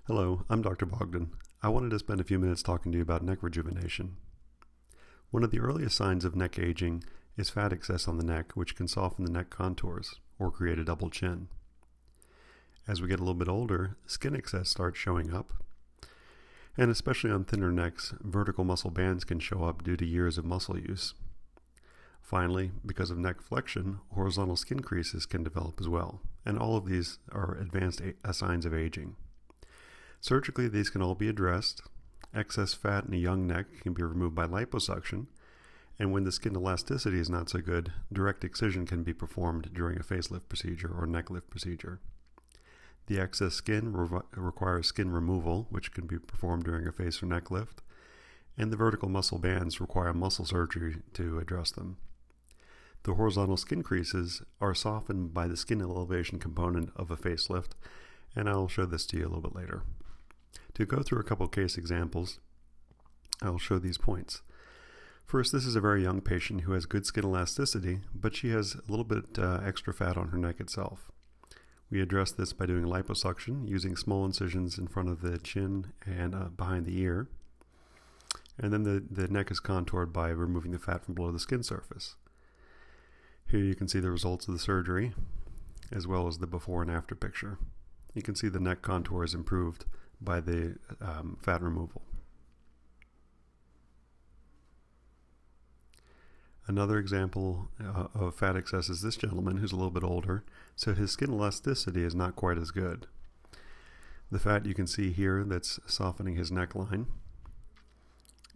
Hello, I'm Dr. Bogdan. I wanted to spend a few minutes talking to you about neck rejuvenation. One of the earliest signs of neck aging is fat excess on the neck, which can soften the neck contours or create a double chin. As we get a little bit older, skin excess starts showing up, and especially on thinner necks, vertical muscle bands can show up due to years of muscle use. Finally, because of neck flexion, horizontal skin creases can develop as well, and all of these are advanced signs of aging. Surgically, these can all be addressed. Excess fat in a young neck can be removed by liposuction, and when the skin elasticity is not so good, direct excision can be performed during a facelift procedure or neck lift procedure. The excess skin requires skin removal, which can be performed during a face or neck lift, and the vertical muscle bands require muscle surgery to address them. The horizontal skin creases are softened by the skin elevation component of a facelift, and I'll show this to you a little bit later. To go through a couple case examples, I'll show these points. First, this is a very young patient who has good skin elasticity, but she has a little bit extra fat on her neck itself. We address this by doing liposuction, using small incisions in front of the chin and behind the ear. And then the neck is contoured by removing the fat from below the skin surface. Here you can see the results of the surgery, as well as the before and after picture. You can see the neck contour is improved by the fat removal. Another example of fat excess is this gentleman who's a little bit older, so his skin elasticity is not quite as good. The fat you can see here that's softening his neckline,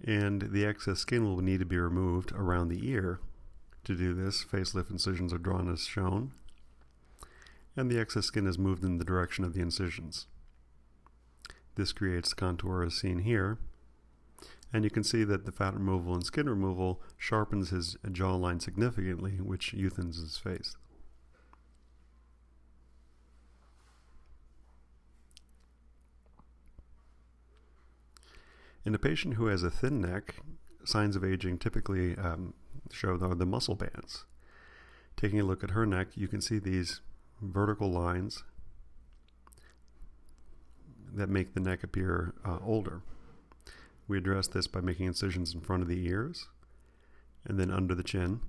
and the excess skin will need to be removed around the ear. To do this, facelift incisions are drawn as shown, and the excess skin is moved in the direction of the incisions. This creates contour as seen here, and you can see that the fat removal and skin removal sharpens his jawline significantly, which youthens his face. In a patient who has a thin neck, signs of aging typically show the muscle bands. Taking a look at her neck, you can see these vertical lines that make the neck appear older. We address this by making incisions in front of the ears and then under the chin.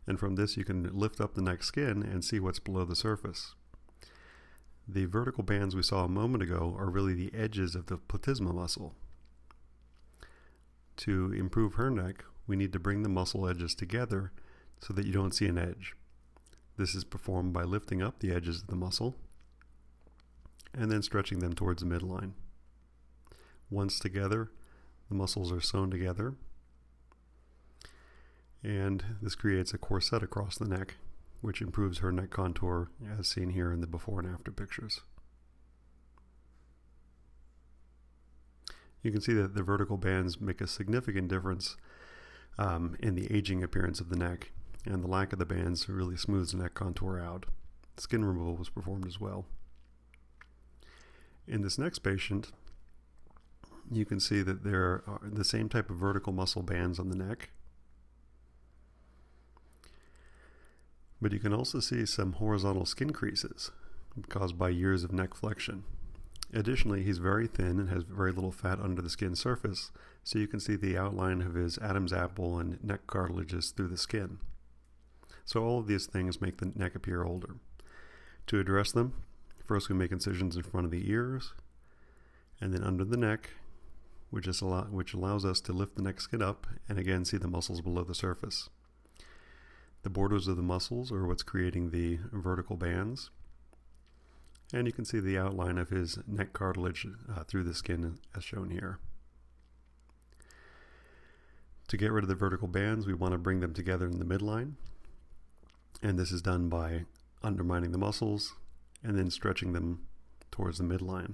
And from this you can lift up the neck skin and see what's below the surface. The vertical bands we saw a moment ago are really the edges of the platysma muscle. To improve her neck, we need to bring the muscle edges together so that you don't see an edge. This is performed by lifting up the edges of the muscle and then stretching them towards the midline. Once together, the muscles are sewn together, and this creates a corset across the neck, which improves her neck contour as seen here in the before and after pictures. You can see that the vertical bands make a significant difference in the aging appearance of the neck, and the lack of the bands really smooths the neck contour out. Skin removal was performed as well. In this next patient, you can see that there are the same type of vertical muscle bands on the neck, but you can also see some horizontal skin creases caused by years of neck flexion. Additionally, he's very thin and has very little fat under the skin surface, so you can see the outline of his Adam's apple and neck cartilages through the skin. So all of these things make the neck appear older. To address them, first we make incisions in front of the ears and then under the neck, which allows us to lift the neck skin up and again see the muscles below the surface. The borders of the muscles are what's creating the vertical bands, and you can see the outline of his neck cartilage through the skin as shown here. To get rid of the vertical bands, we want to bring them together in the midline, and this is done by undermining the muscles and then stretching them towards the midline.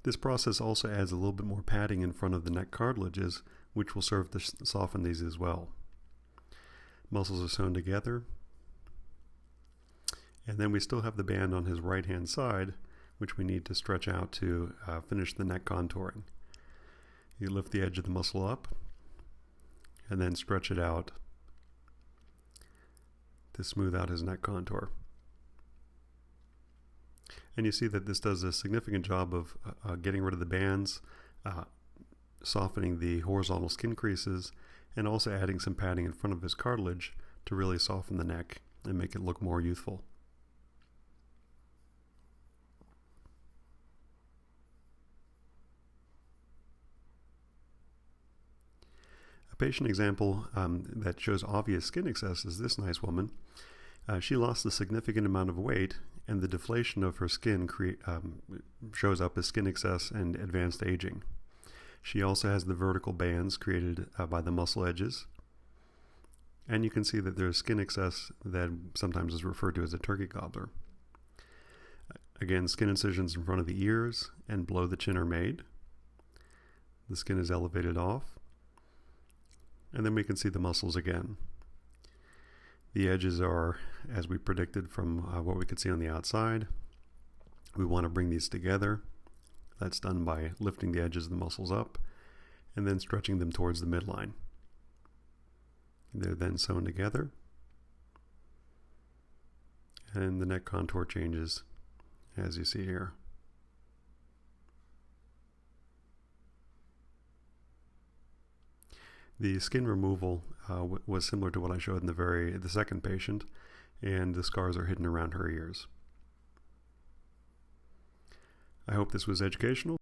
This process also adds a little bit more padding in front of the neck cartilages, which will serve to soften these as well. Muscles are sewn together, and then we still have the band on his right hand side, which we need to stretch out to finish the neck contouring. You lift the edge of the muscle up and then stretch it out to smooth out his neck contour. And you see that this does a significant job of getting rid of the bands, softening the horizontal skin creases, and also adding some padding in front of his cartilage to really soften the neck and make it look more youthful. A patient example that shows obvious skin excess is this nice woman. She lost a significant amount of weight, and the deflation of her skin shows up as skin excess and advanced aging. She also has the vertical bands created by the muscle edges. And you can see that there's skin excess that sometimes is referred to as a turkey gobbler. Again, skin incisions in front of the ears and below the chin are made. The skin is elevated off. And then we can see the muscles again. The edges are, as we predicted from what we could see on the outside. We want to bring these together. That's done by lifting the edges of the muscles up and then stretching them towards the midline. They're then sewn together, and the neck contour changes as you see here. The skin removal was similar to what I showed in the second patient, and the scars are hidden around her ears. I hope this was educational.